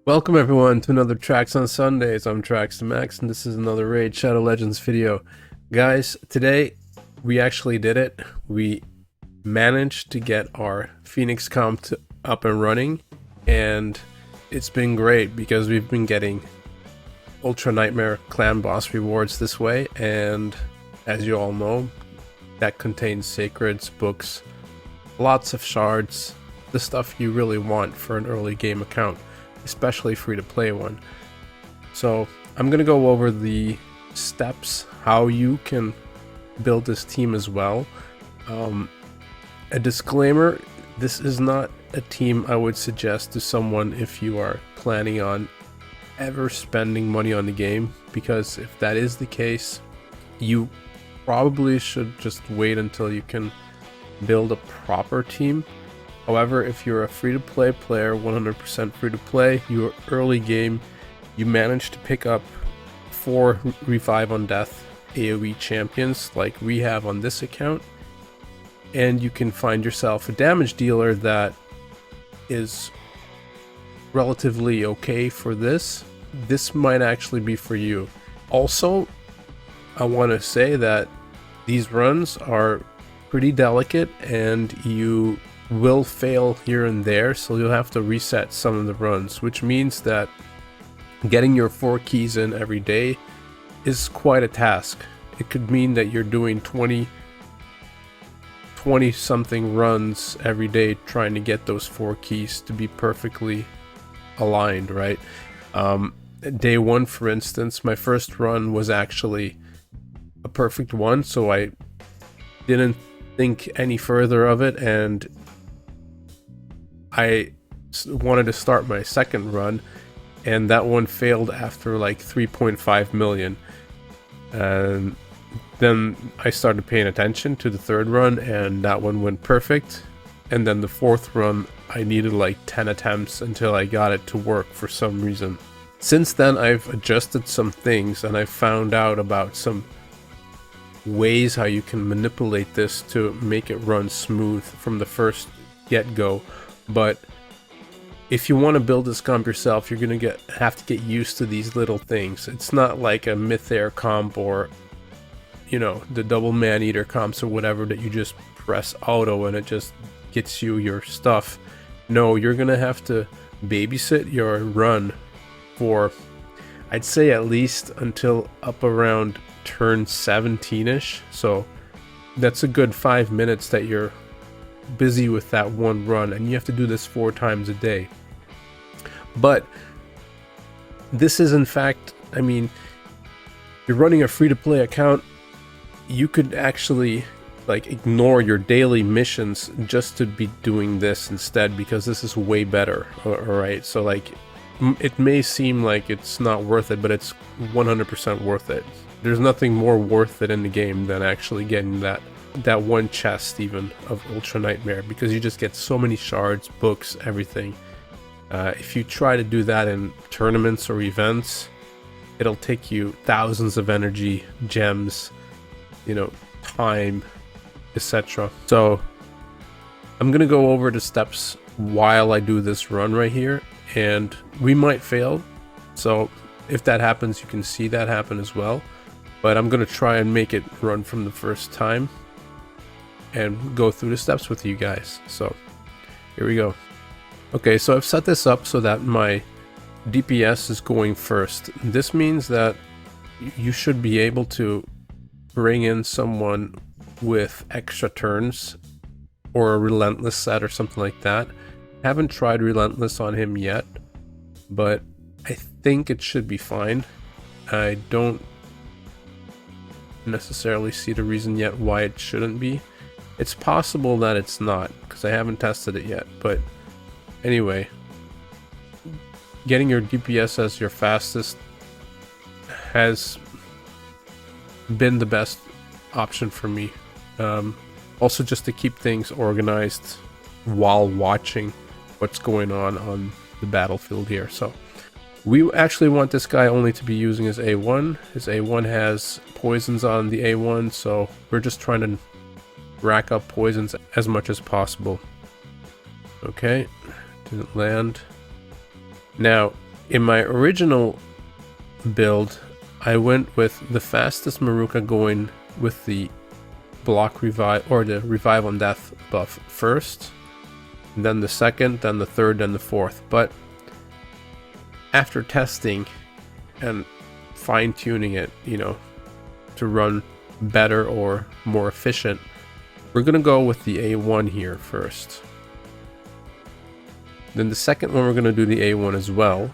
Welcome everyone to another Tracks on Sundays. I'm Tracks to Max and this is another Raid Shadow Legends video. Guys, today we actually did it. We managed to get our Phoenix comp up and running, and it's been great because we've been getting Ultra Nightmare Clanboss rewards this way, and as you all know, that contains sacreds, books, lots of shards, the stuff you really want for an early game account, especially free-to-play one. So I'm gonna go over the steps how you can build this team as well. A disclaimer, this is not a team I would suggest to someone if you are planning on ever spending money on the game, because if that is the case, you probably should just wait until you can build a proper team. However, if you're a free-to-play player, 100% free-to-play, you're early game, you manage to pick up 4 Revive on Death AoE champions like we have on this account, and you can find yourself a damage dealer that is relatively okay for this. This might actually be for you. Also, I want to say that these runs are pretty delicate and you will fail here and there, so you'll have to reset some of the runs, which means that getting your 4 keys in every day is quite a task. It could mean that you're doing 20 something runs every day trying to get those 4 keys to be perfectly aligned, right? Day 1, for instance, my first run was actually a perfect one, so I didn't think any further of it, and I wanted to start my second run, and that one failed after like 3.5 million. And then I started paying attention to the third run, and that one went perfect. And then the fourth run, I needed like 10 attempts until I got it to work for some reason. Since then, I've adjusted some things, and I found out about some ways how you can manipulate this to make it run smooth from the first get-go. But if you want to build this comp yourself, you're gonna have to get used to these little things. It's not like a Mythair comp or, you know, the double man-eater comps or whatever that you just press auto and it just gets you your stuff. No, you're gonna have to babysit your run for, I'd say, at least until up around turn 17ish. So that's a good 5 minutes that you're busy with that one run, and you have to do this 4 times a day. But this is, in fact, I mean, you're running a free-to-play account, you could actually like ignore your daily missions just to be doing this instead, because this is way better. All right, so like it may seem like it's not worth it, but it's 100% worth it. There's nothing more worth it in the game than actually getting that one chest even of Ultra Nightmare, because you just get so many shards, books, everything. If you try to do that in tournaments or events, it'll take you thousands of energy, gems, you know, time, etc. So I'm gonna go over the steps while I do this run right here, and we might fail, so if that happens, you can see that happen as well. But I'm gonna try and make it run from the first time and go through the steps with you guys. So here we go. Okay, so I've set this up so that my DPS is going first. This means that you should be able to bring in someone with extra turns or a relentless set or something like that. Haven't tried relentless on him yet, but I think it should be fine. I don't necessarily see the reason yet why it shouldn't be. It's possible that it's not, because I haven't tested it yet, but anyway, getting your DPS as your fastest has been the best option for me. Also, just to keep things organized while watching what's going on the battlefield here. So we actually want this guy only to be using his A1. His A1 has poisons on the A1, so we're just trying to rack up poisons as much as possible. Okay, didn't land. Now, In my original build, I went with the fastest Maruka going with the block revive, or the revive on death buff first, then the second, then the third, then the fourth. But after testing and fine-tuning it, you know, to run better or more efficient, we're gonna go with the A1 here first. Then the second one, we're gonna do the A1 as well.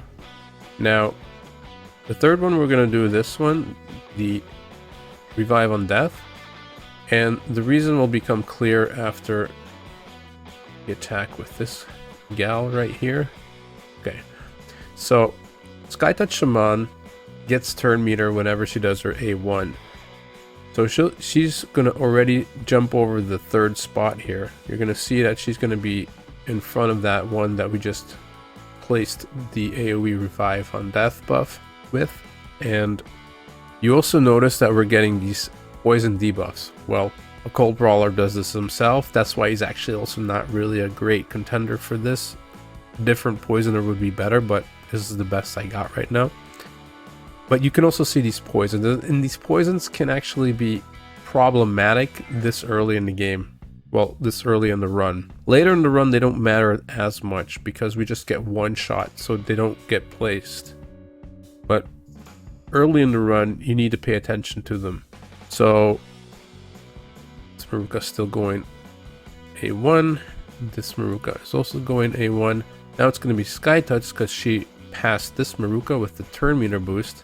Now, the third one, we're gonna do this one, the revive on death. And the reason will become clear after the attack with this gal right here. Okay, so Skytouch Shaman gets turn meter whenever she does her A1. So she's gonna already jump over the third spot here. You're gonna see that she's gonna be in front of that one that we just placed the AoE revive on death buff with. And you also notice that we're getting these poison debuffs. Well, a Cold Brawler does this himself. That's why he's actually also not really a great contender for this. Different poisoner would be better, but this is the best I got right now. But you can also see these poisons, and these poisons can actually be problematic this early in the game. Well, this early in the run. Later in the run, they don't matter as much because we just get one shot, so they don't get placed. But early in the run, you need to pay attention to them. So this Maruka is still going A1. This Maruka is also going A1. Now it's going to be Skytouch because she passed this Maruka with the turn meter boost.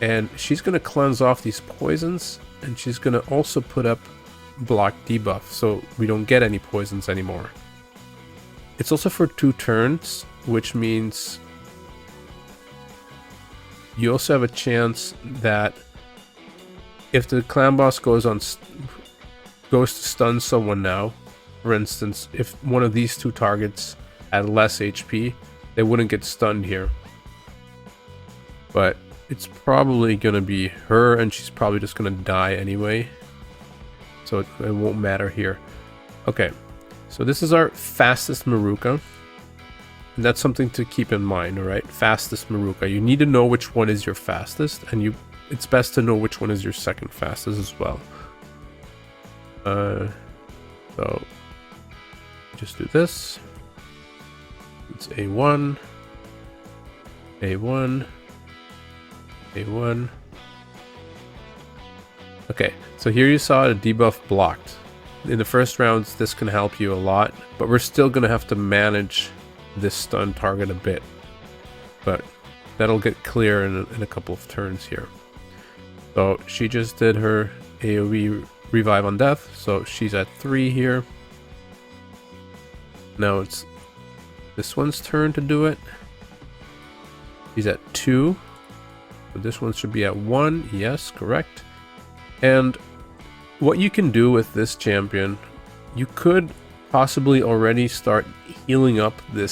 And she's going to cleanse off these poisons. And she's going to also put up block debuff so we don't get any poisons anymore. It's also for 2 turns, which means you also have a chance that if the Clanboss goes to stun someone now, for instance, if one of these 2 targets had less HP, they wouldn't get stunned here. But it's probably gonna be her, and she's probably just gonna die anyway. So it won't matter here. Okay, so this is our fastest Maruka. And that's something to keep in mind, alright? Fastest Maruka. You need to know which one is your fastest, and it's best to know which one is your second fastest as well. So just do this. It's A1, A1, A1. Okay, so here you saw the debuff blocked. In the first rounds, this can help you a lot, but we're still gonna have to manage this stun target a bit. But that'll get clear in a couple of turns here. So she just did her AoE revive on death, so she's at 3 here. Now it's this one's turn to do it. He's at 2. So this one should be at 1. Yes, correct. And what you can do with this champion, you could possibly already start healing up the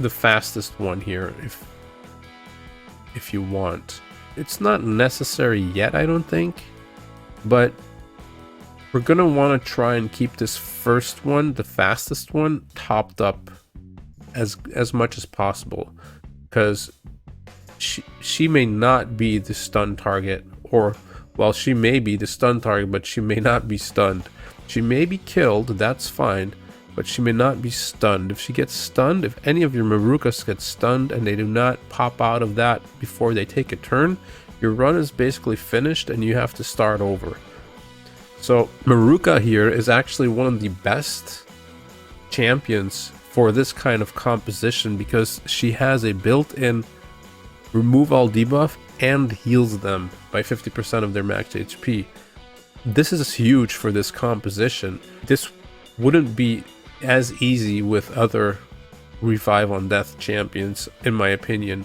fastest one here if you want. It's not necessary yet, I don't think, but we're gonna want to try and keep this first one, the fastest one, topped up as much as possible, because she may not be the stun target, or well, she may be the stun target, but she may not be stunned. She may be killed, that's fine, but she may not be stunned. If she gets stunned, if any of your Marukas get stunned and they do not pop out of that before they take a turn, your run is basically finished and you have to start over. So Maruka here is actually one of the best champions for this kind of composition because she has a built-in remove all debuff and heals them by 50% of their max HP. This is huge for this composition. This wouldn't be as easy with other revive on death champions, in my opinion.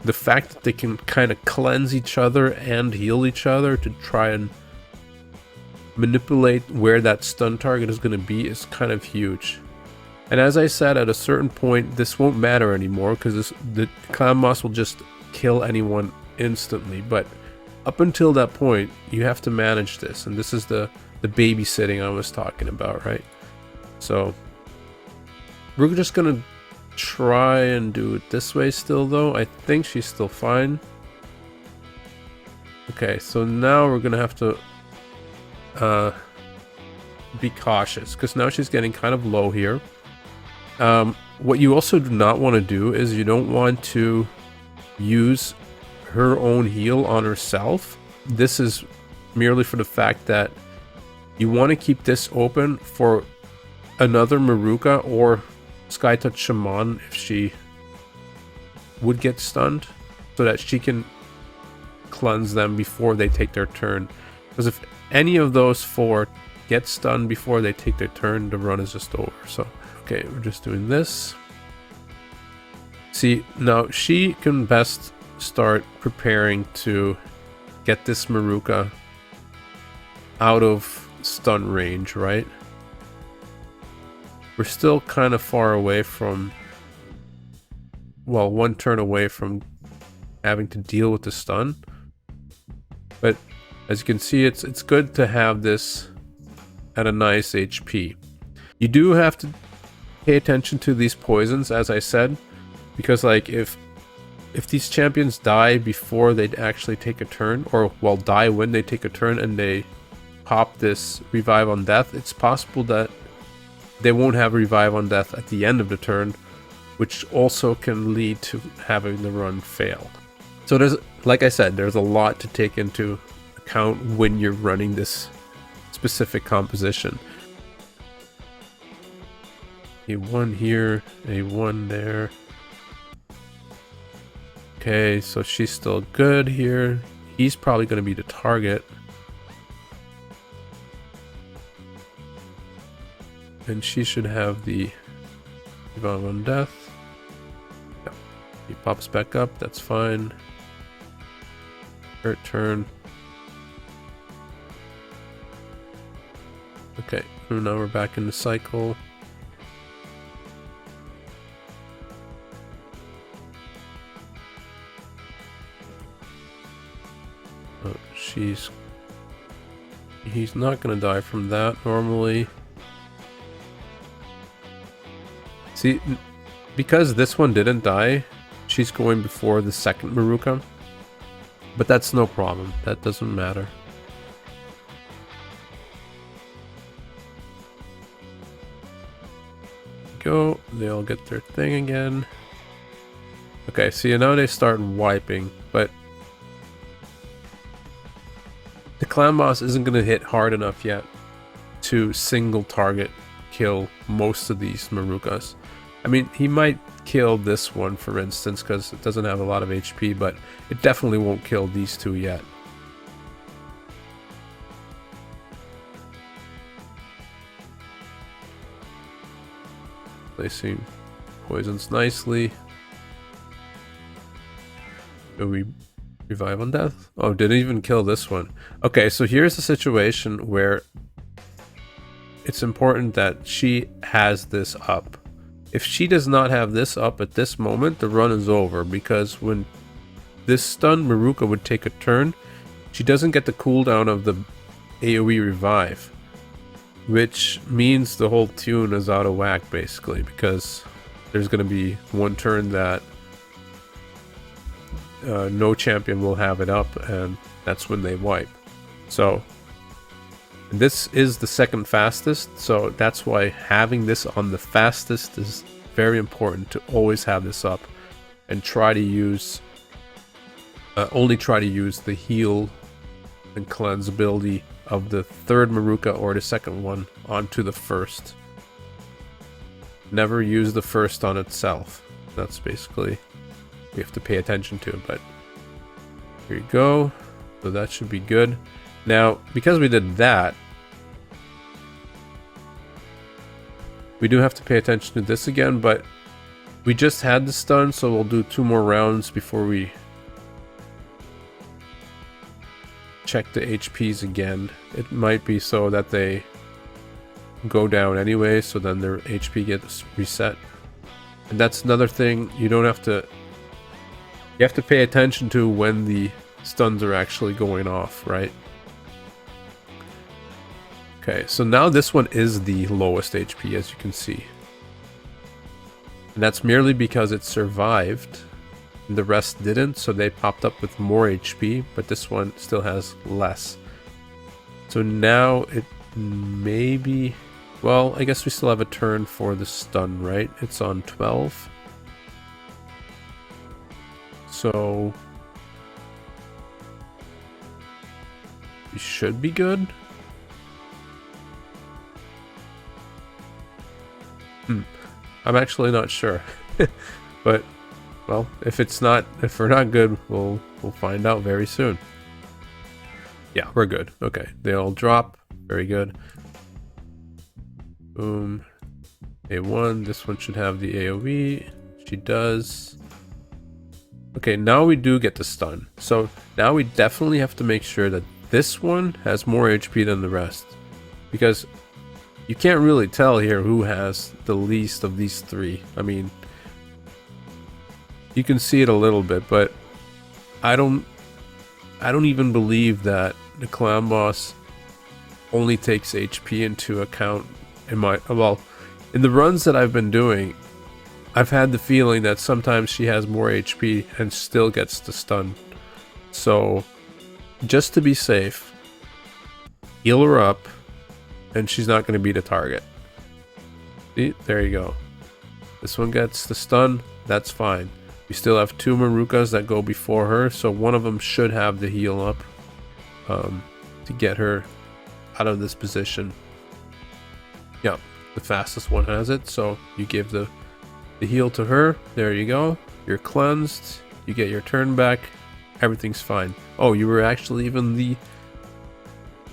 The fact that they can kind of cleanse each other and heal each other to try and manipulate where that stun target is going to be is kind of huge. And as I said, at a certain point, this won't matter anymore because the Clanboss will just kill anyone instantly. But up until that point, you have to manage this, and this is the babysitting I was talking about, right? So we're just gonna try and do it this way still, though. I think she's still fine. Okay, so now we're gonna have to be cautious, because now she's getting kind of low here. What you also do not want to do is you don't want to use her own heal on herself. This is merely for the fact that you want to keep this open for another Maruka or Skytouch Shaman if she would get stunned, so that she can cleanse them before they take their turn. Because if any of those four get stunned before they take their turn, the run is just over. So, okay, we're just doing this. See, now she can best start preparing to get this Maruka out of stun range, right? We're still kind of far away from, well, one turn away from having to deal with the stun. But as you can see, it's good to have this at a nice HP. You do have to pay attention to these poisons, as I said, because like if these champions die before they actually take a turn, or well, die when they take a turn and they pop this revive on death, it's possible that they won't have revive on death at the end of the turn, which also can lead to having the run fail. So there's, like I said, there's a lot to take into account when you're running this specific composition. A1 here, A1 there. Okay, so she's still good here. He's probably going to be the target. And she should have the revive on death. Yep. He pops back up, that's fine. Her turn. Okay, so now we're back in the cycle. Oh, he's not gonna die from that normally. See, because this one didn't die, she's going before the second Maruka. But that's no problem. That doesn't matter. Go. They all get their thing again. Okay, see, now they start wiping, but the Clanboss isn't going to hit hard enough yet to single target kill most of these Marukas. I mean, he might kill this one, for instance, because it doesn't have a lot of HP, but it definitely won't kill these two yet. Placing poisons nicely. Do we revive on death? Oh, didn't even kill this one. Okay, so here's the situation where it's important that she has this up. If she does not have this up at this moment, the run is over, because when this stunned Maruka would take a turn, she doesn't get the cooldown of the AoE revive, which means the whole tune is out of whack, basically, because there's going to be one turn that no champion will have it up, and that's when they wipe. So this is the second fastest, so that's why having this on the fastest is very important, to always have this up and try to use only try to use the heal and cleanse ability of the third Maruka or the second one onto the first. Never use the first on itself. That's basically we have to pay attention to, but here you go. So that should be good. Now, because we did that, we do have to pay attention to this again, but we just had the stun, so we'll do 2 more rounds before we check the HPs again. It might be so that they go down anyway, so then their HP gets reset. And that's another thing, you have to pay attention to when the stuns are actually going off, right? Okay, so now this one is the lowest HP, as you can see. And that's merely because it survived. And the rest didn't, so they popped up with more HP, but this one still has less. So now it maybe... Well, I guess we still have a turn for the stun, right? It's on 12. So... we should be good. I'm actually not sure. But, well, if we're not good, we'll find out very soon. Yeah, we're good. Okay, they all drop. Very good. Boom. A1. This one should have the AoE. She does. Okay, now we do get the stun. So now we definitely have to make sure that this one has more HP than the rest. Because you can't really tell here who has the least of these three. I mean, you can see it a little bit, but I don't even believe that the Clanboss only takes HP into account in the runs that I've been doing. I've had the feeling that sometimes she has more HP and still gets the stun. So, just to be safe, heal her up, and she's not going to be the target. See? There you go. This one gets the stun, that's fine. We still have 2 Marukas that go before her, so one of them should have the heal up to get her out of this position. Yeah, the fastest one has it, so you give the heal to her. There you go. You're cleansed. You get your turn back. Everything's fine. Oh, you were actually even the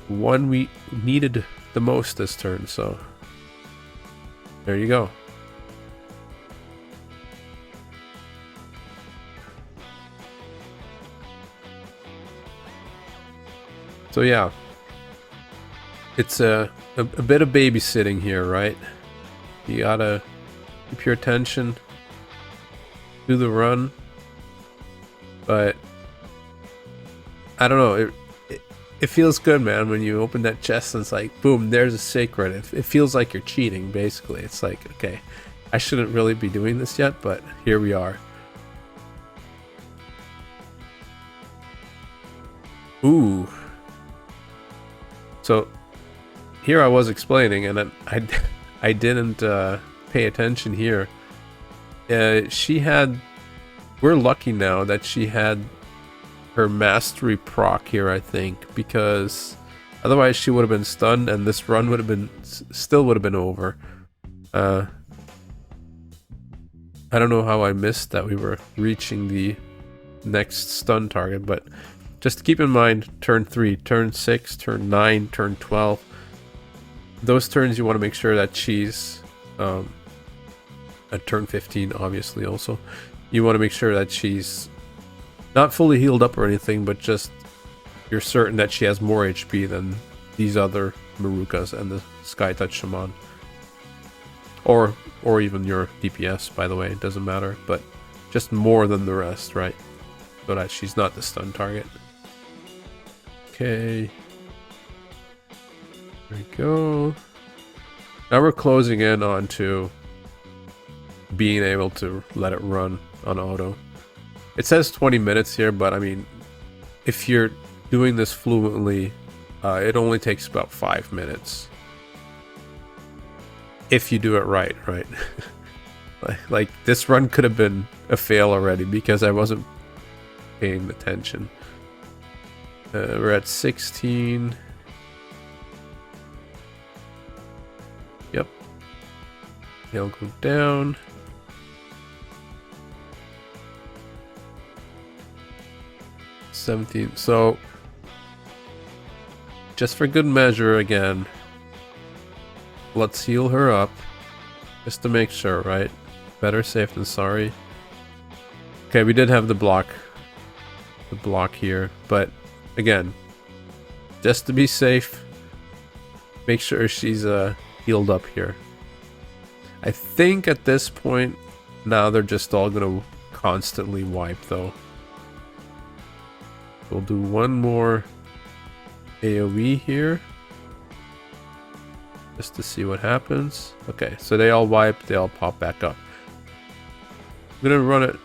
one we needed the most this turn, so there you go. So yeah, it's a bit of babysitting here, right? You gotta keep your attention, do the run, but I don't know, it feels good, man, when you open that chest and it's like, boom, there's a sacred. It feels like you're cheating, basically. It's like, okay, I shouldn't really be doing this yet, but here we are. Ooh. So here I was explaining, and then I didn't pay attention here. We're lucky now that she had her mastery proc here, I think, because otherwise she would have been stunned and this run would have been over. I don't know how I missed that we were reaching the next stun target, but just keep in mind, turn 3, turn 6, turn 9, turn 12. Those turns you want to make sure that she's at turn 15, obviously. Also, you want to make sure that she's not fully healed up or anything, but just you're certain that she has more HP than these other Marukas and the Sky Touch Shaman, or even your DPS. By the way, it doesn't matter, but just more than the rest, right? So that she's not the stun target. Okay. There we go. Now we're closing in onto being able to let it run on auto. It says 20 minutes here, but I mean, if you're doing this fluently, it only takes about 5 minutes. If you do it right, right? Like, this run could have been a fail already because I wasn't paying attention. We're at 16. Yep. He'll go down. So, just for good measure again, let's heal her up, just to make sure, right? Better safe than sorry. Okay, we did have the block here, but again, just to be safe, make sure she's healed up here. I think at this point, now they're just all gonna constantly wipe though. We'll do one more AoE here, just to see what happens. Okay, so they all wipe, they all pop back up. I'm gonna run it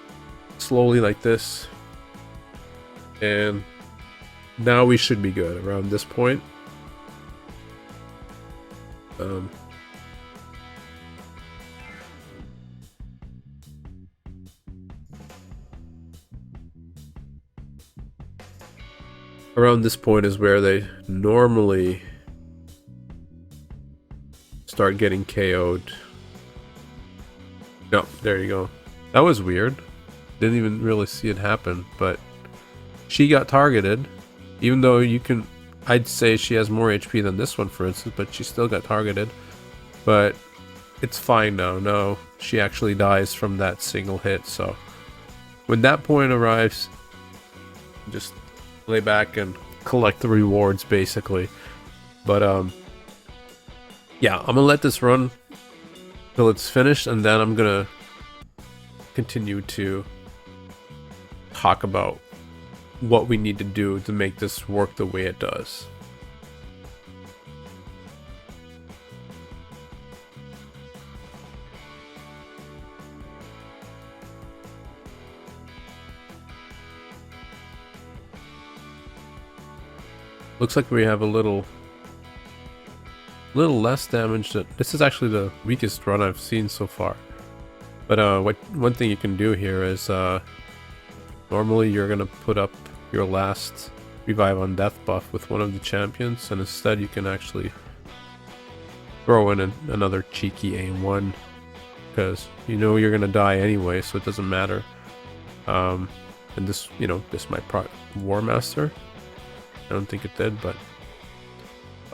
slowly like this, and now we should be good around this point. Around this point is where they normally start getting KO'd. No, there you go. That was weird. Didn't even really see it happen, but she got targeted. Even though you can, I'd say she has more HP than this one, for instance, but she still got targeted. But it's fine now. No, she actually dies from that single hit. So when that point arrives, just lay back and collect the rewards, basically. But yeah, I'm gonna let this run till it's finished, and then I'm gonna continue to talk about what we need to do to make this work the way it does. Looks like we have a little less damage. This is actually the weakest run I've seen so far. But one thing you can do here is normally you're gonna put up your last revive on death buff with one of the champions, and instead you can actually throw in another cheeky A1, because you know you're gonna die anyway, so it doesn't matter. And this, you know, this might War Master. I don't think it did, but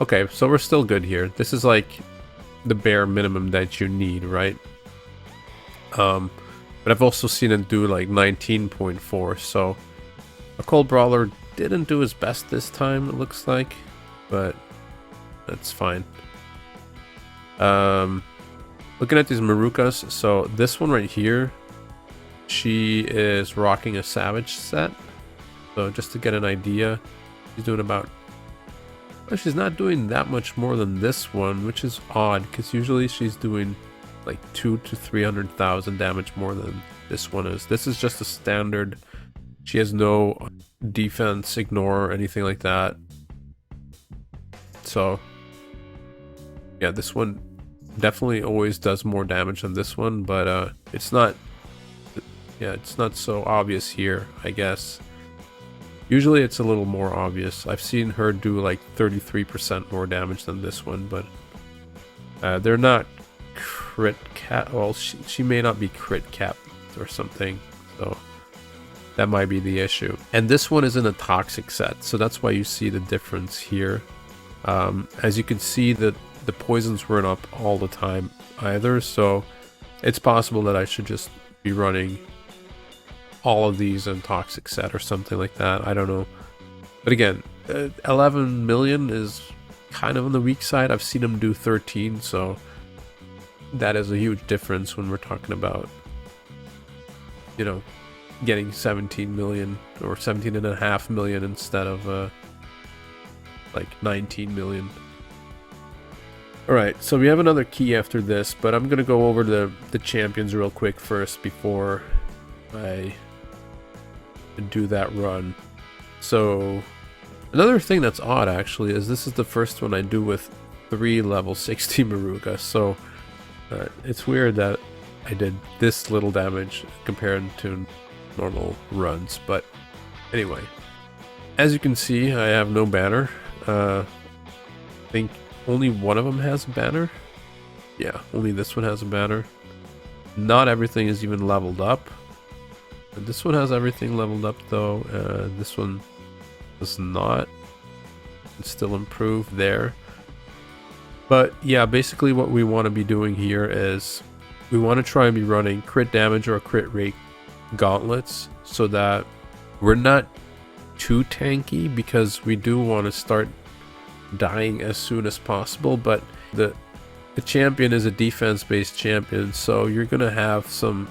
okay, so we're still good here. This is like the bare minimum that you need, right? But I've also seen it do like 19.4, so a Cold Brawler didn't do his best this time, it looks like, but that's fine. Looking at these Marukas, so this one right here, she is rocking a Savage set. So just to get an idea, she's doing about, well, she's not doing that much more than this one, which is odd, because usually she's doing like 200,000 to 300,000 damage more than this one is. This is just a standard. She has no defense, ignore, or anything like that. So yeah, this one definitely always does more damage than this one, but it's not, yeah, it's not so obvious here, I guess. Usually it's a little more obvious. I've seen her do like 33% more damage than this one, but they're not crit cap. Well, she may not be crit capped or something, so that might be the issue. And this one is in a toxic set, so that's why you see the difference here. As you can see, that the poisons weren't up all the time either, so it's possible that I should just be running all of these in toxic set or something like that. I don't know. But again, 11 million is kind of on the weak side. I've seen them do 13, so that is a huge difference when we're talking about, you know, getting 17 million or 17.5 million instead of like 19 million. Alright, so we have another key after this, but I'm gonna go over the champions real quick first before I do that run. So another thing that's odd actually is this is the first one I do with 3 level 60 Maruka, so it's weird that I did this little damage compared to normal runs. But anyway, as you can see, I have no banner. I think only one of them has a banner. Yeah, only this one has a banner. Not everything is even leveled up. This one has everything leveled up though. This one does not. It's still improved there. But yeah, basically what we want to be doing here is we want to try and be running crit damage or crit rate gauntlets so that we're not too tanky, because we do want to start dying as soon as possible. But the champion is a defense based champion, so you're gonna have some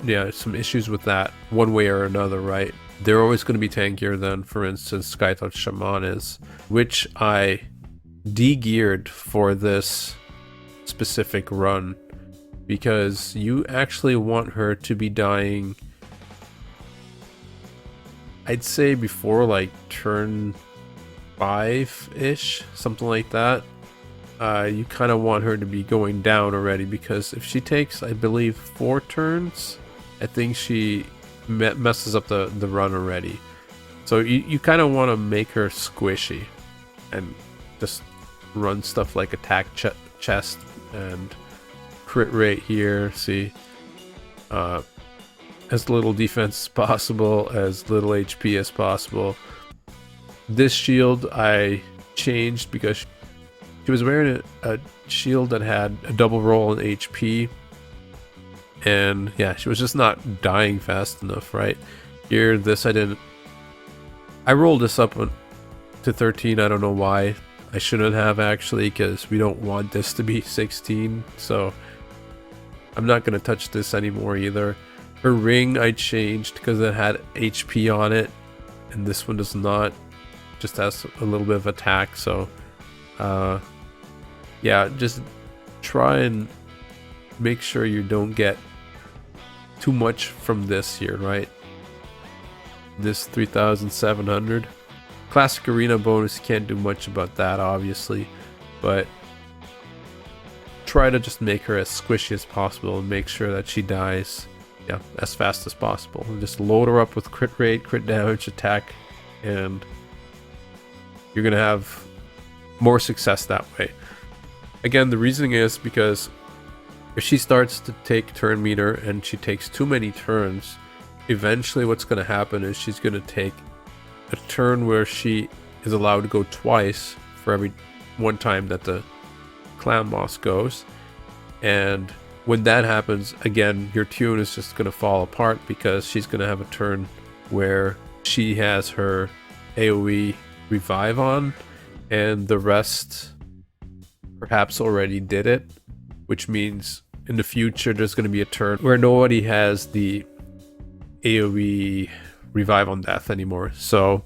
issues with that one way or another, right? They're always going to be tankier than, for instance, Skytouch Shaman is, which I de-geared for this specific run because you actually want her to be dying, I'd say before like turn 5-ish, something like that. You kind of want her to be going down already, because if she takes, I believe, 4 turns, I think she messes up the run already. So you kind of want to make her squishy and just run stuff like attack chest and crit rate here. See, as little defense as possible, as little HP as possible. This shield I changed because she was wearing a shield that had a double roll in HP, and yeah, she was just not dying fast enough, right? Here, this I rolled this up to 13. I don't know why. I shouldn't have, actually, because we don't want this to be 16, so I'm not going to touch this anymore either. Her ring I changed because it had HP on it, and this one does not. Just has a little bit of attack, so yeah, just try and make sure you don't get too much from this here, right? This 3,700 classic arena bonus, can't do much about that, obviously, but try to just make her as squishy as possible and make sure that she dies, yeah, as fast as possible. And just load her up with crit rate, crit damage, attack, and you're gonna have more success that way. Again, the reasoning is because if she starts to take turn meter and she takes too many turns, eventually what's going to happen is she's going to take a turn where she is allowed to go twice for every one time that the Clanboss goes. And when that happens, again, your tune is just going to fall apart, because she's going to have a turn where she has her AoE revive on, and the rest perhaps already did it, which means in the future there's going to be a turn where nobody has the AoE revive on death anymore, so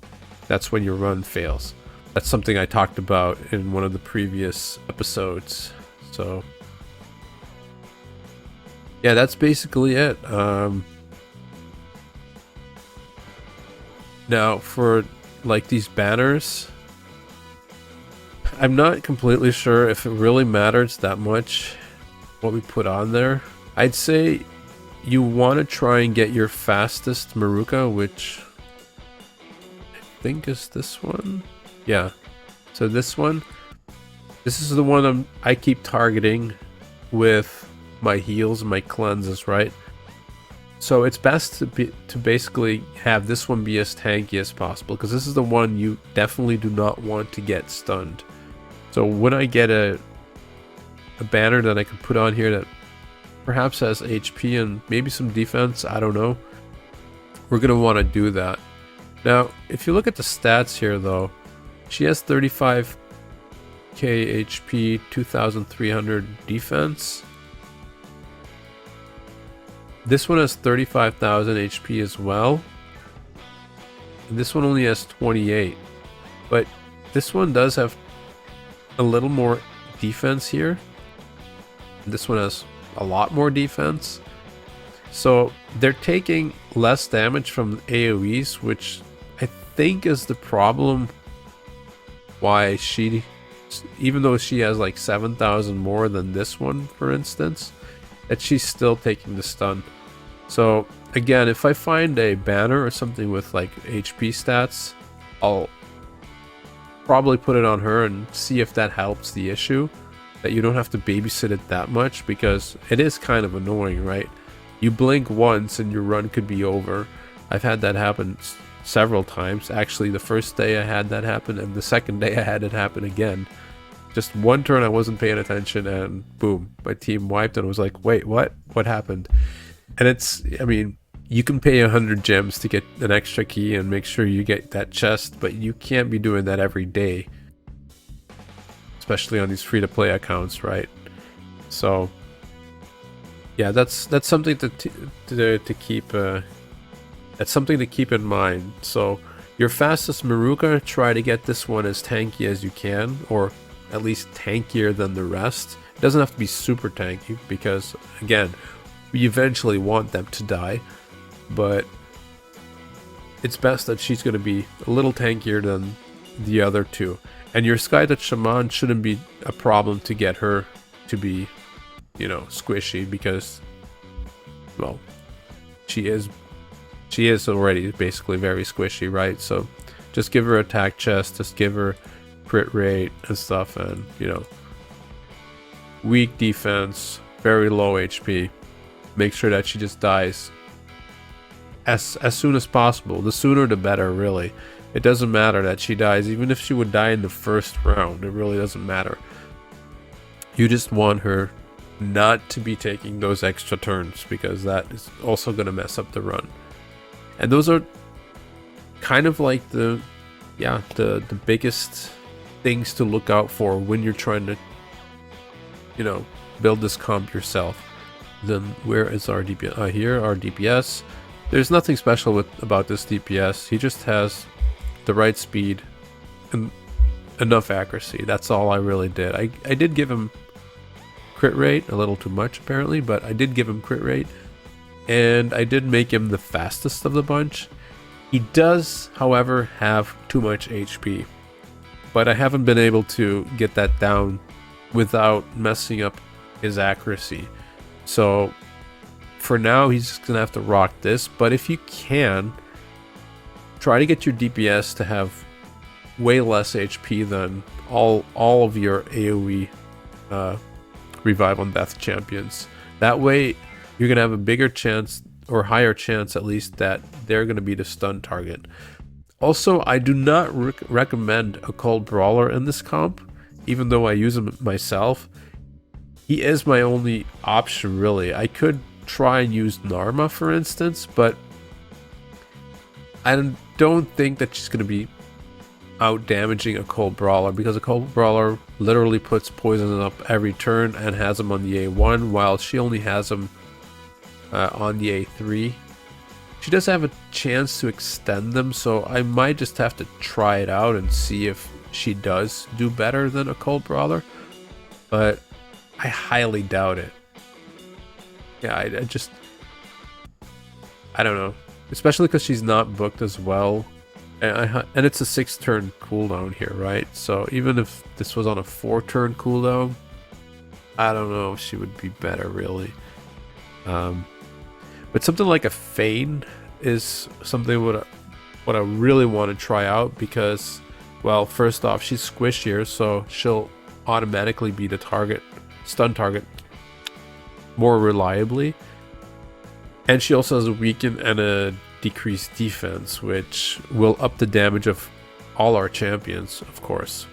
that's when your run fails. That's something I talked about in one of the previous episodes. So yeah, that's basically it. Now for like these banners, I'm not completely sure if it really matters that much what we put on there. I'd say you want to try and get your fastest Maruka, which I think is this one. Yeah, so this one. This is the one I keep targeting with my heals and my cleanses, right? So it's best to basically have this one be as tanky as possible, because this is the one you definitely do not want to get stunned. So when I get a banner that I can put on here that perhaps has HP and maybe some defense, I don't know, we're going to want to do that. Now, if you look at the stats here though, she has 35k HP, 2,300 defense. This one has 35,000 HP as well. And this one only has 28. But this one does have a little more defense here. This one has a lot more defense. So they're taking less damage from AoEs, which I think is the problem why she, even though she has like 7,000 more than this one, for instance, that she's still taking the stun. So again, if I find a banner or something with like HP stats, I'll probably put it on her and see if that helps the issue, that you don't have to babysit it that much, because it is kind of annoying, right? You blink once and your run could be over. I've had that happen several times. Actually, the first day I had that happen, and the second day I had it happen again. Just one turn I wasn't paying attention, and boom, my team wiped, and I was like, wait, what happened? And it's, I mean, you can pay 100 gems to get an extra key and make sure you get that chest, but you can't be doing that every day, especially on these free-to-play accounts, right? So yeah, that's something to keep that's something to keep in mind. So your fastest Maruka, try to get this one as tanky as you can, or at least tankier than the rest. It doesn't have to be super tanky because, again, we eventually want them to die, but it's best that she's going to be a little tankier than the other two. And your Skytouch Shaman shouldn't be a problem to get her to be, you know, squishy, because, well, she is already basically very squishy, right? So just give her attack chest, just give her crit rate and stuff, and, you know, weak defense, very low HP. Make sure that she just dies as soon as possible. The sooner the better, really. It doesn't matter that she dies. Even if she would die in the first round, it really doesn't matter. You just want her not to be taking those extra turns, because that is also going to mess up the run. And those are kind of like the biggest things to look out for when you're trying to, you know, build this comp yourself. Then where is our DPS? Here, our DPS. There's nothing special about this DPS. He just has the right speed and enough accuracy. That's all I really did. I did give him crit rate, a little too much apparently, but I did give him crit rate, and I did make him the fastest of the bunch. He does, however, have too much HP, but I haven't been able to get that down without messing up his accuracy. So for now, he's just gonna have to rock this. But if you can, try to get your DPS to have way less HP than all of your AoE revive on death champions. That way, you're gonna have a bigger chance, or higher chance at least, that they're gonna be the stun target. Also, I do not recommend a cold brawler in this comp, even though I use him myself. He is my only option, really. I could try and use Narma, for instance, but I don't think that she's going to be out damaging a cold brawler, because a cold brawler literally puts poison up every turn and has him on the A1, while she only has him on the A3. She does have a chance to extend them, so I might just have to try it out and see if she does do better than a cold brawler, but I highly doubt it. Yeah, I don't know. Especially because she's not booked as well. And it's a 6-turn cooldown here, right? So even if this was on a 4-turn cooldown, I don't know if she would be better, really. But something like a Feign is something what I really want to try out, because, well, first off, she's squishier, so she'll automatically be the stun target more reliably. And she also has a weaken and a decreased defense, which will up the damage of all our champions, of course.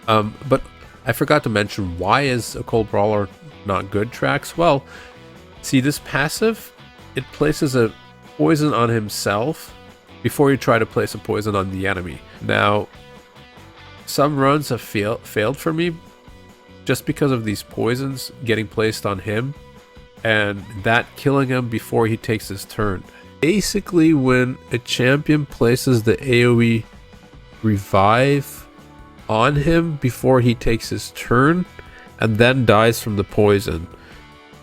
But I forgot to mention, why is a cold brawler not good, Trax? Well, see, this passive, it places a poison on himself before you try to place a poison on the enemy. Now, some runs have failed for me just because of these poisons getting placed on him and that killing him before he takes his turn. Basically, when a champion places the AoE revive on him before he takes his turn and then dies from the poison,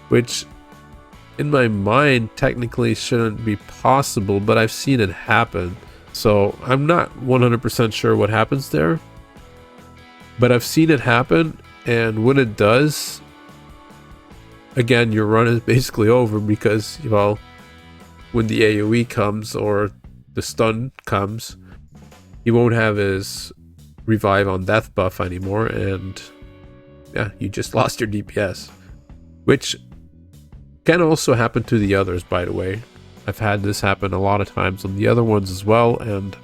which in my mind technically shouldn't be possible, but I've seen it happen. So I'm not 100% sure what happens there, but I've seen it happen, and when it does, again, your run is basically over, because, well, when the AoE comes or the stun comes, he won't have his revive on death buff anymore, and yeah, you just lost your DPS. Which can also happen to the others, by the way. I've had this happen a lot of times on the other ones as well, and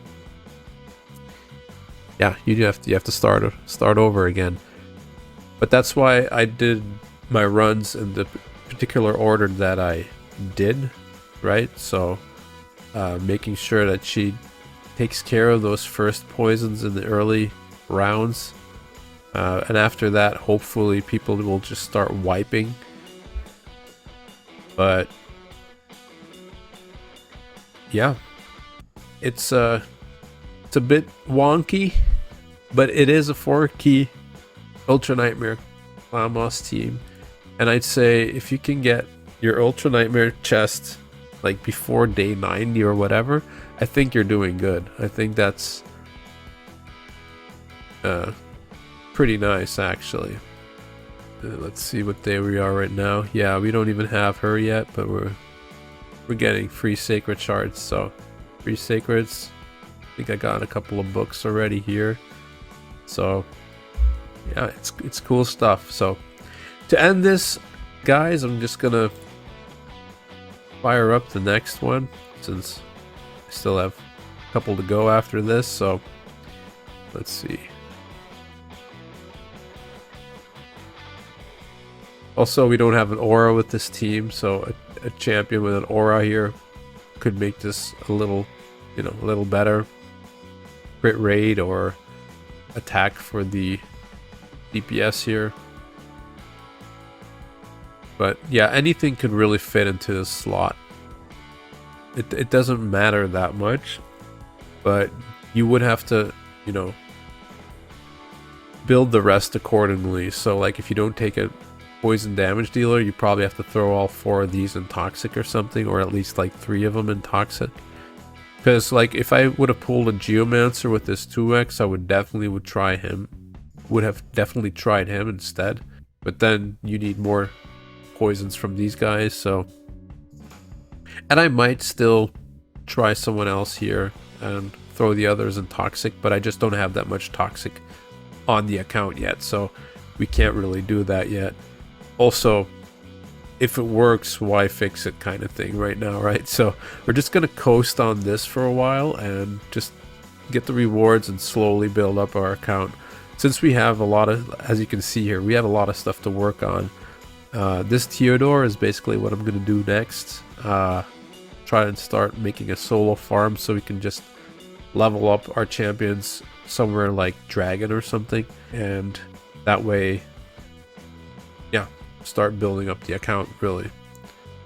yeah, you have to start over again. But that's why I did my runs in the particular order that I did, right? So making sure that she takes care of those first poisons in the early rounds, and after that, hopefully people will just start wiping. But yeah, it's a bit wonky, But it is a 4-key Ultra Nightmare Clanboss team. And I'd say if you can get your Ultra Nightmare chest like before day 90 or whatever, I think you're doing good. I think that's pretty nice, actually. Let's see what day we are right now. Yeah, we don't even have her yet, but we're getting free sacred shards. So free sacreds. I think I got a couple of books already here. So yeah, it's cool stuff. So to end this, guys, I'm just gonna fire up the next one since I still have a couple to go after this. So let's see. Also, we don't have an aura with this team, so a champion with an aura here could make this a little, you know, a little better. Crit rate or attack for the DPS here. But yeah, anything could really fit into this slot. It doesn't matter that much, but you would have to, you know, build the rest accordingly. So like if you don't take a poison damage dealer, you probably have to throw all 4 of these in toxic or something, or at least like 3 of them in toxic. Because like if I would have pulled a Geomancer with this 2x, I would definitely try him. Would have definitely tried him instead. But then you need more poisons from these guys, so. And I might still try someone else here and throw the others in toxic, but I just don't have that much toxic on the account yet, so we can't really do that yet. Also, if it works, why fix it kind of thing right now, right? So we're just gonna coast on this for a while and just get the rewards and slowly build up our account. Since we have a lot of, as you can see here, we have a lot of stuff to work on. This Theodore is basically what I'm gonna do next. Try and start making a solo farm so we can just level up our champions somewhere like Dragon or something, and that way, yeah, start building up the account really.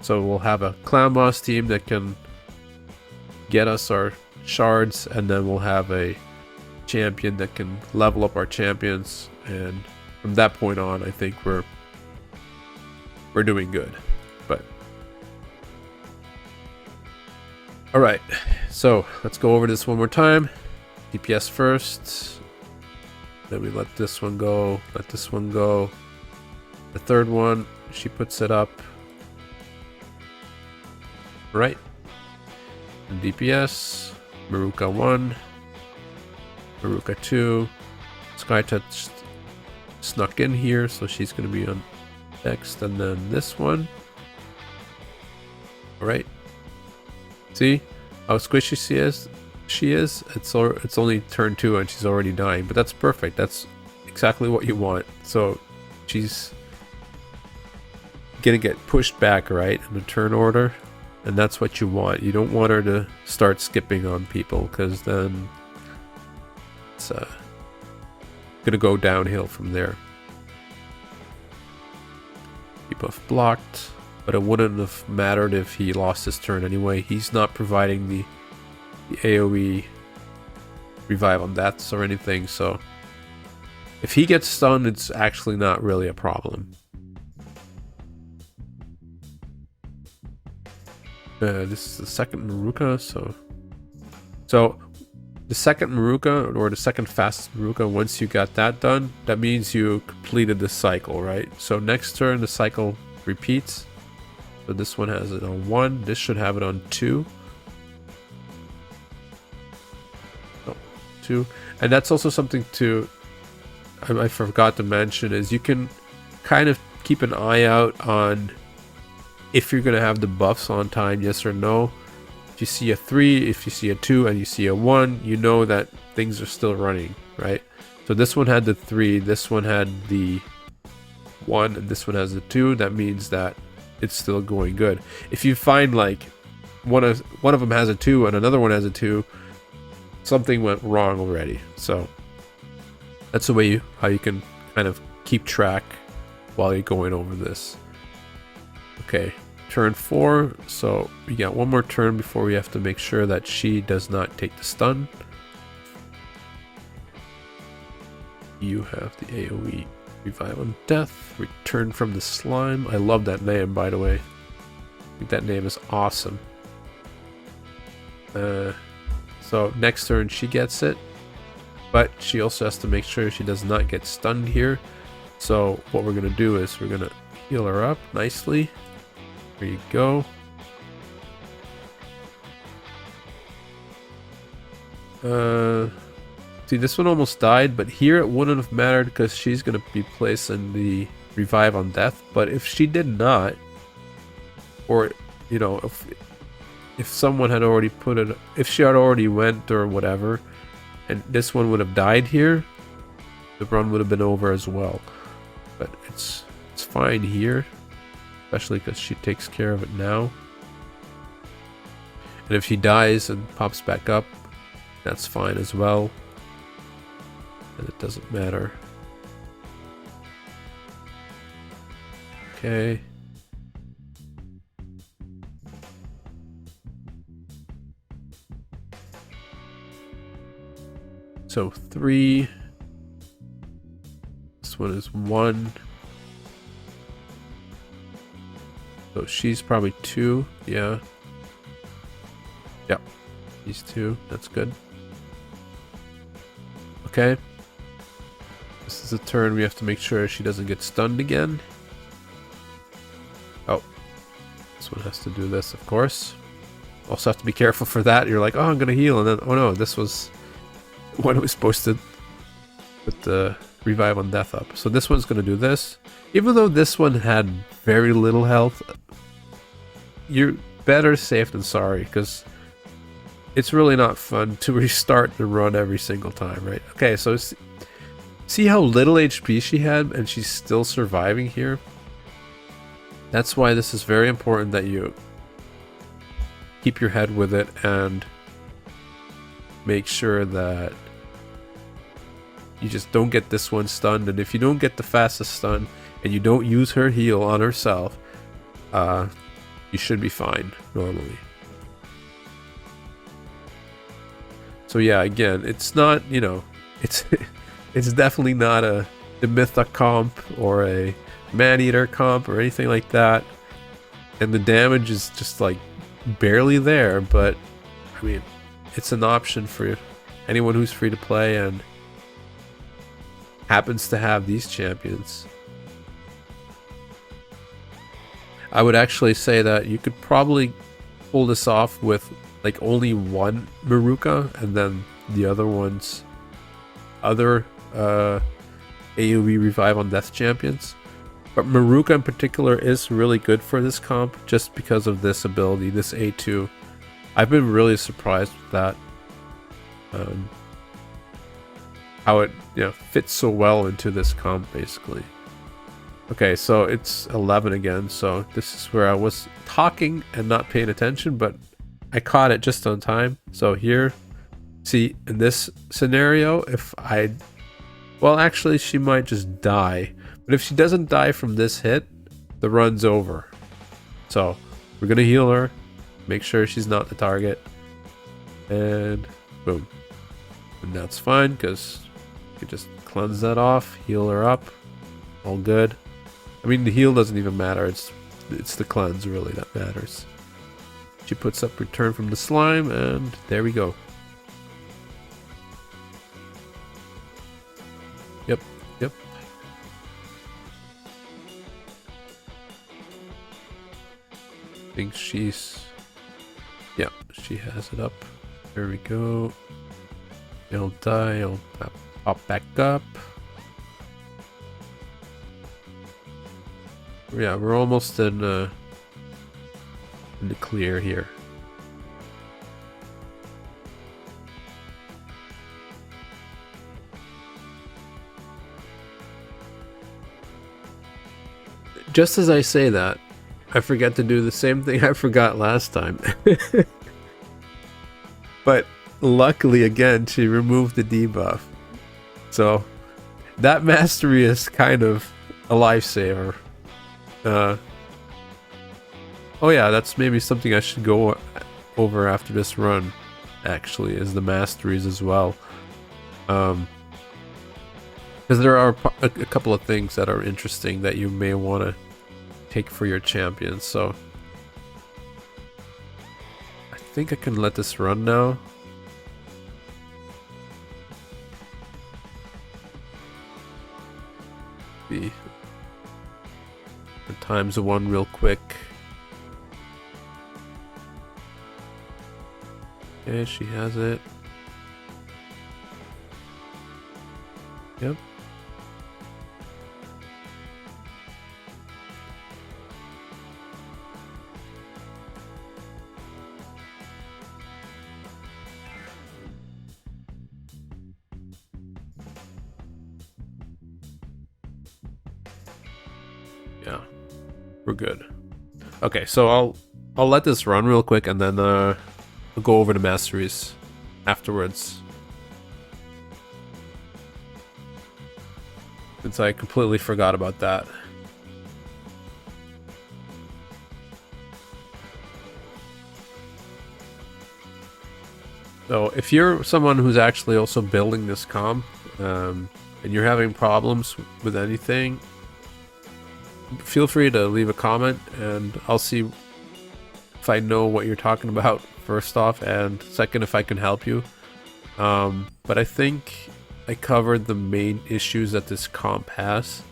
So we'll have a Clanboss team that can get us our shards, and then we'll have a champion that can level up our champions, and from that point on I think we're doing good. But all right, so let's go over this one more time. DPS first, then we let this one go, let this one go. The third one, she puts it up. Right. And DPS, Maruka 1, Maruka 2. Skytouch snuck in here, so she's going to be on next. And then this one. Alright. See how squishy she is? It's only turn 2 and she's already dying, but that's perfect. That's exactly what you want. So she's gonna get pushed back, right, in the turn order, and that's what you want. You don't want her to start skipping on people, because then it's gonna go downhill from there. Debuff blocked, but it wouldn't have mattered if he lost his turn anyway. He's not providing the AoE revive on deaths or anything, so if he gets stunned, it's actually not really a problem. This is the second Maruka, so the second Maruka, or the second fastest Maruka, once you got that done, that means you completed the cycle, right? So next turn the cycle repeats. So this one has it on 1, this should have it on 2. Oh, 2. And that's also something to, I forgot to mention, is you can kind of keep an eye out on if you're going to have the buffs on time, yes or no. If you see a 3, if you see a 2, and you see a 1, you know that things are still running, right? So this one had the 3, this one had the 1, and this one has the 2. That means that it's still going good. If you find like one of them has a 2 and another one has a 2, something went wrong already. So that's the way how you can kind of keep track while you're going over this. Okay, turn 4, so we got one more turn before we have to make sure that she does not take the stun. You have the AoE Revive on Death, Return from the Slime. I love that name, by the way. I think that name is awesome. So next turn she gets it, but she also has to make sure she does not get stunned here. So what we're going to do is we're going to heal her up nicely. There you go. See, this one almost died, but here it wouldn't have mattered because she's going to be placing the Revive on Death. But if she did not, or, you know, if someone had already put it, if she had already went or whatever, and this one would have died here, the run would have been over as well. But it's fine here, especially because she takes care of it now. And if she dies and pops back up, that's fine as well. And it doesn't matter. Okay. So 3. This one is 1. So she's probably 2. Yeah. Yep. These 2. That's good. Okay. This is a turn we have to make sure she doesn't get stunned again. Oh. This one has to do this, of course. Also have to be careful for that. You're like, oh, I'm gonna heal, and then, oh no, this was when it was supposed to put the Revive on Death up. So this one's gonna do this. Even though this one had very little health, you're better safe than sorry, because it's really not fun to restart the run every single time, right? Okay, so see how little HP she had, and she's still surviving here? That's why this is very important that you keep your head with it and make sure that you just don't get this one stunned. And if you don't get the fastest stun and you don't use her heal on herself, you should be fine normally. So yeah, again, it's not, you know, it's definitely not the Mythic comp or a Man-Eater comp or anything like that. And the damage is just like barely there, but I mean, it's an option for anyone who's free to play and happens to have these champions. I would actually say that you could probably pull this off with like only one Maruka and then the other ones other AoE Revive on Death champions. But Maruka in particular is really good for this comp just because of this ability, this A2. I've been really surprised with that. How it, you know, fits so well into this comp basically. Okay, so it's 11 again, so this is where I was talking and not paying attention, but I caught it just on time. So here, see, in this scenario, well, actually, she might just die. But if she doesn't die from this hit, the run's over. So we're going to heal her, make sure she's not the target, and boom. And that's fine, because you can just cleanse that off, heal her up, all good. I mean, the heal doesn't even matter, it's the cleanse really that matters. She puts up Return from the Slime, and there we go. Yep. I think she's... yeah, she has it up. There we go. It'll die, it'll pop back up. Yeah, we're almost in the clear here. Just as I say that, I forget to do the same thing I forgot last time. But luckily, again, she removed the debuff. So that mastery is kind of a lifesaver. Oh yeah, that's maybe something I should go over after this run, actually, is the masteries as well. Because there are a couple of things that are interesting that you may want to take for your champions. So I think I can let this run now. The times one real quick. Okay, she has it. Yep. Yeah, we're good. Okay, so I'll let this run real quick, and then I'll go over to Masteries afterwards. Since I completely forgot about that. So if you're someone who's actually also building this comp, and you're having problems with anything, feel free to leave a comment, and I'll see if I know what you're talking about, first off, and second, if I can help you. But I think I covered the main issues that this comp has.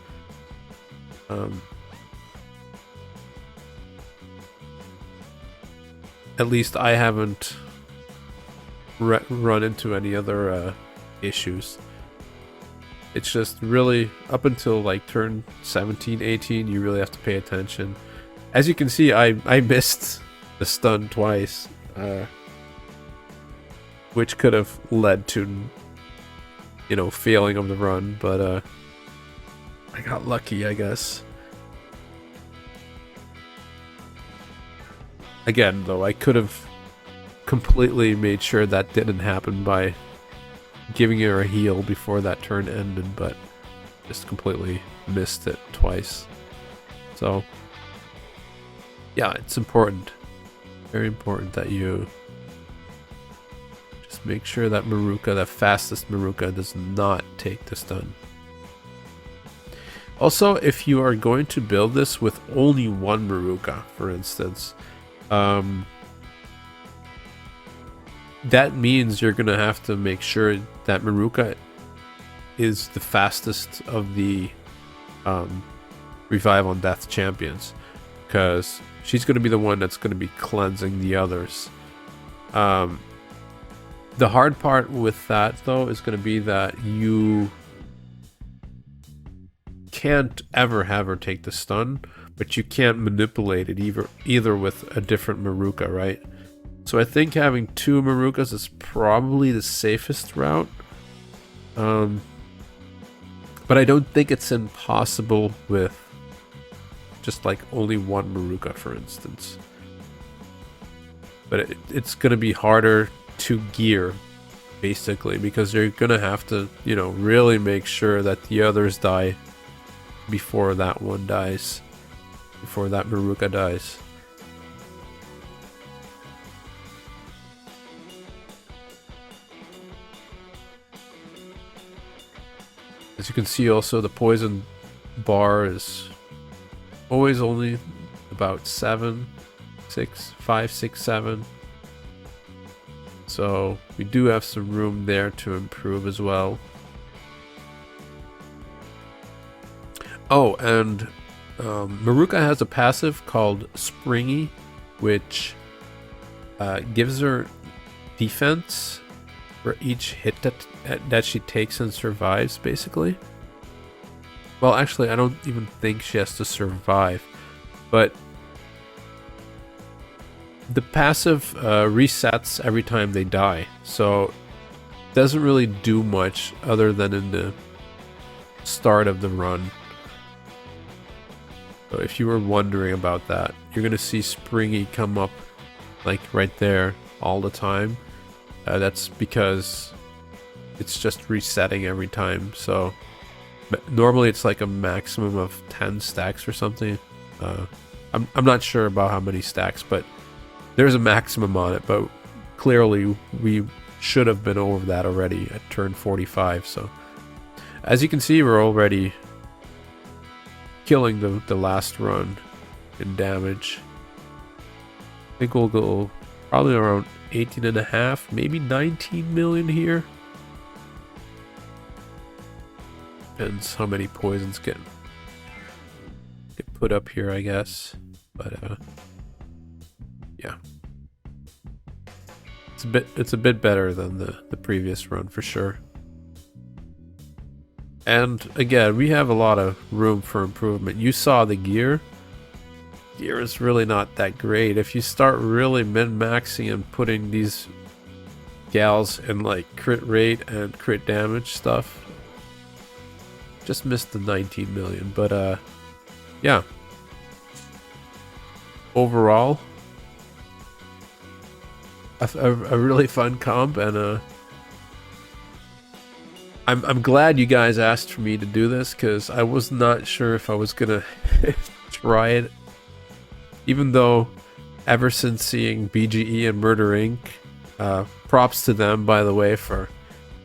At least I haven't run into any other issues. It's just really up until like turn 17, 18, you really have to pay attention. As you can see, I missed the stun twice, which could have led to, you know, failing of the run, but I got lucky, I guess. Again, though, I could have completely made sure that didn't happen by giving her a heal before that turn ended, but just completely missed it twice. So yeah, it's important, very important that you just make sure that Maruka, the fastest Maruka, does not take the stun. Also, if you are going to build this with only one Maruka, for instance, that means you're gonna have to make sure that Maruka is the fastest of the Revive on Death champions, because she's gonna be the one that's gonna be cleansing the others. The hard part with that, though, is gonna be that you can't ever have her take the stun, but you can't manipulate it either with a different Maruka, right? So I think having two Marukas is probably the safest route. But I don't think it's impossible with just like only one Maruka, for instance. But it's going to be harder to gear, basically, because you're going to have to, you know, really make sure that the others die before that one dies, before that Maruka dies. As you can see, also the poison bar is always only about 7, 6, 5, 6, 7. So we do have some room there to improve as well. Oh, and Maruka has a passive called Springy, which gives her defense for each hit that she takes and survives, basically. Well, actually, I don't even think she has to survive, but the passive resets every time they die, so it doesn't really do much other than in the start of the run. So if you were wondering about that, you're gonna see Springy come up like right there all the time. That's because it's just resetting every time. So normally it's like a maximum of 10 stacks or something. I'm not sure about how many stacks, but there's a maximum on it. But clearly we should have been over that already at turn 45. So As you can see, we're already killing the last run in damage. I think we'll go probably around 18.5, maybe 19 million here. Depends how many poisons get put up here, I guess. But yeah, it's a bit better than the previous run for sure. And again, we have a lot of room for improvement. You saw the gear. Gear is really not that great. If you start really min-maxing and putting these gals in like crit rate and crit damage stuff, just missed the 19 million. But yeah, overall a really fun comp, and I'm glad you guys asked for me to do this, because I was not sure if I was gonna try it. Even though, ever since seeing BGE and MurderInc, props to them, by the way, for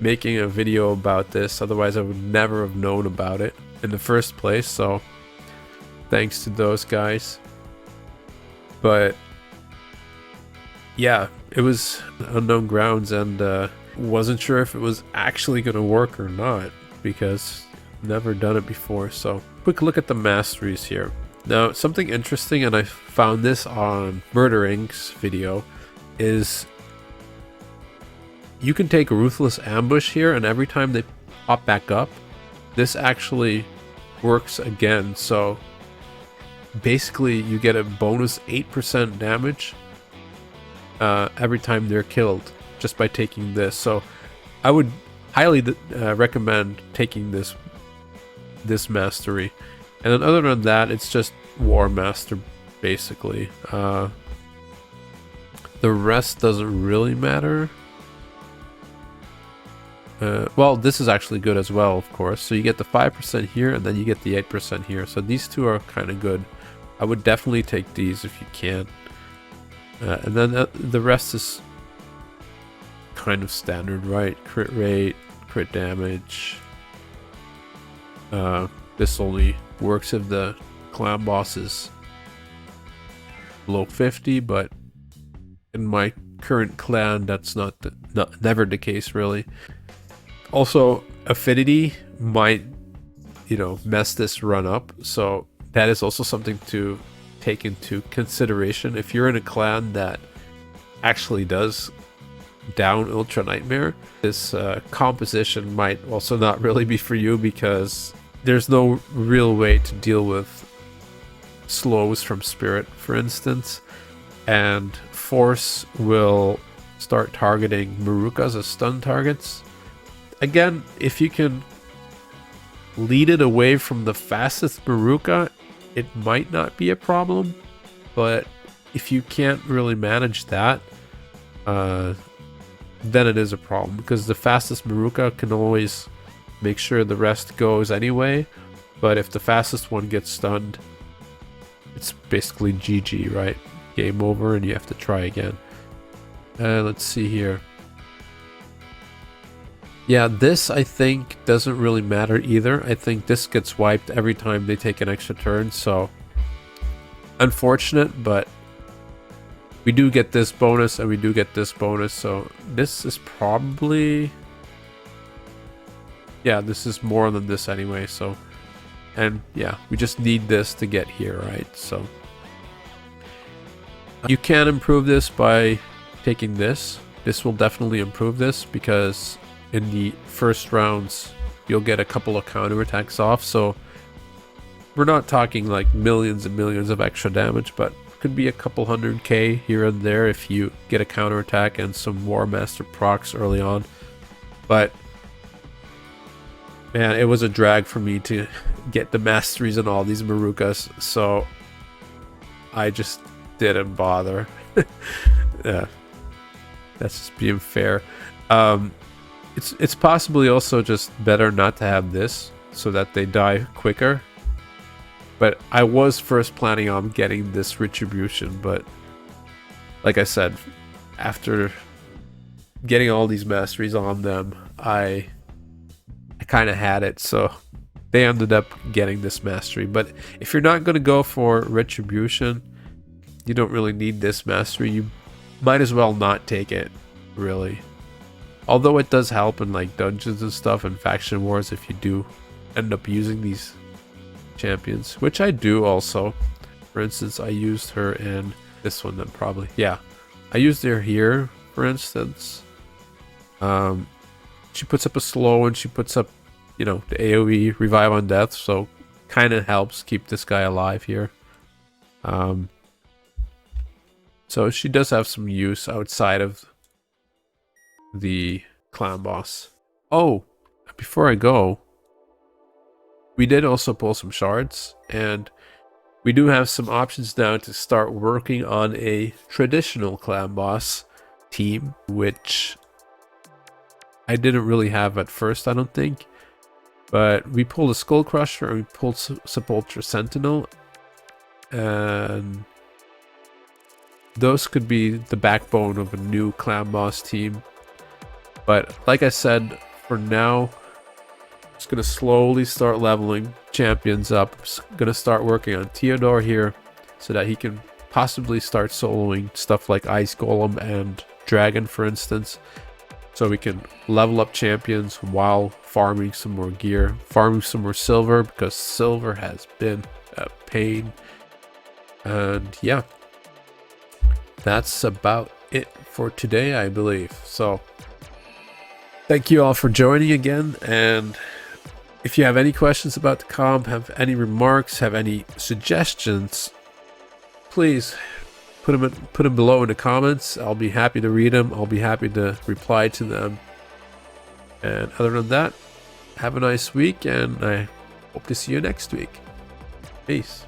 making a video about this. Otherwise, I would never have known about it in the first place. So, thanks to those guys. But yeah, it was unknown grounds, and wasn't sure if it was actually going to work or not, because never done it before. So, quick look at the masteries here. Now, something interesting, and I found this on MurderInc's video, is you can take Ruthless Ambush here, and every time they pop back up, this actually works again. So basically you get a bonus 8% damage every time they're killed just by taking this. So I would highly recommend taking this mastery. And then other than that, it's just War Master, basically. The rest doesn't really matter. Well, this is actually good as well, of course. So you get the 5% here, and then you get the 8% here. So these two are kind of good. I would definitely take these if you can. And then the rest is kind of standard, right? Crit rate, crit damage. This only works if the Clanboss is below 50, but in my current clan, that's never the case, really. Also, affinity might, mess this run up, so that is also something to take into consideration. If you're in a clan that actually does down Ultra Nightmare, this composition might also not really be for you, because there's no real way to deal with slows from Spirit, for instance, and Force will start targeting Marukas as stun targets. Again, if you can lead it away from the fastest Maruka, it might not be a problem, but if you can't really manage that, then it is a problem, because the fastest Maruka can always make sure the rest goes anyway, but if the fastest one gets stunned, it's basically GG, right? Game over, and you have to try again. Let's see here. Yeah, this I think doesn't really matter either. I think this gets wiped every time they take an extra turn, so unfortunate, but we do get this bonus and we do get this bonus, so this is probably... yeah, this is more than this anyway, so... and yeah, we just need this to get here, right? So you can improve this by taking this. This will definitely improve this, because in the first rounds you'll get a couple of counterattacks off, so we're not talking like millions and millions of extra damage, but could be a couple 100k here and there if you get a counterattack and some War Master procs early on. But man, it was a drag for me to get the masteries on all these Marukas, so I just didn't bother. Yeah, that's just being fair. It's possibly also just better not to have this, so that they die quicker. But I was first planning on getting this Retribution, but like I said, after getting all these masteries on them, I kind of had it, so they ended up getting this mastery. But if you're not going to go for Retribution, you don't really need this mastery. You might as well not take it, really. Although it does help in like dungeons and stuff and faction wars if you do end up using these champions, which I do also. For instance, I used her in this one then probably. Yeah, I used her here, for instance. She puts up a slow and she puts up, you know, the AoE revive on death, so kind of helps keep this guy alive here. So she does have some use outside of the clan boss. Oh, before I go, we did also pull some shards, and we do have some options now to start working on a traditional clan boss team, which I didn't really have at first, I don't think. But we pulled a Skull Crusher and we pulled Sepulchre Sentinel, and those could be the backbone of a new clan boss team. But like I said, for now, just gonna slowly start leveling champions up. Just gonna start working on Theodore here so that he can possibly start soloing stuff like Ice Golem and Dragon, for instance. So we can level up champions while farming some more gear, farming some more silver, because silver has been a pain. And yeah, that's about it for today, I believe. So thank you all for joining again, and if you have any questions about the comp, have any remarks, have any suggestions, please put them below in the comments. I'll be happy to read them. I'll be happy to reply to them. And other than that, have a nice week, and I hope to see you next week. Peace.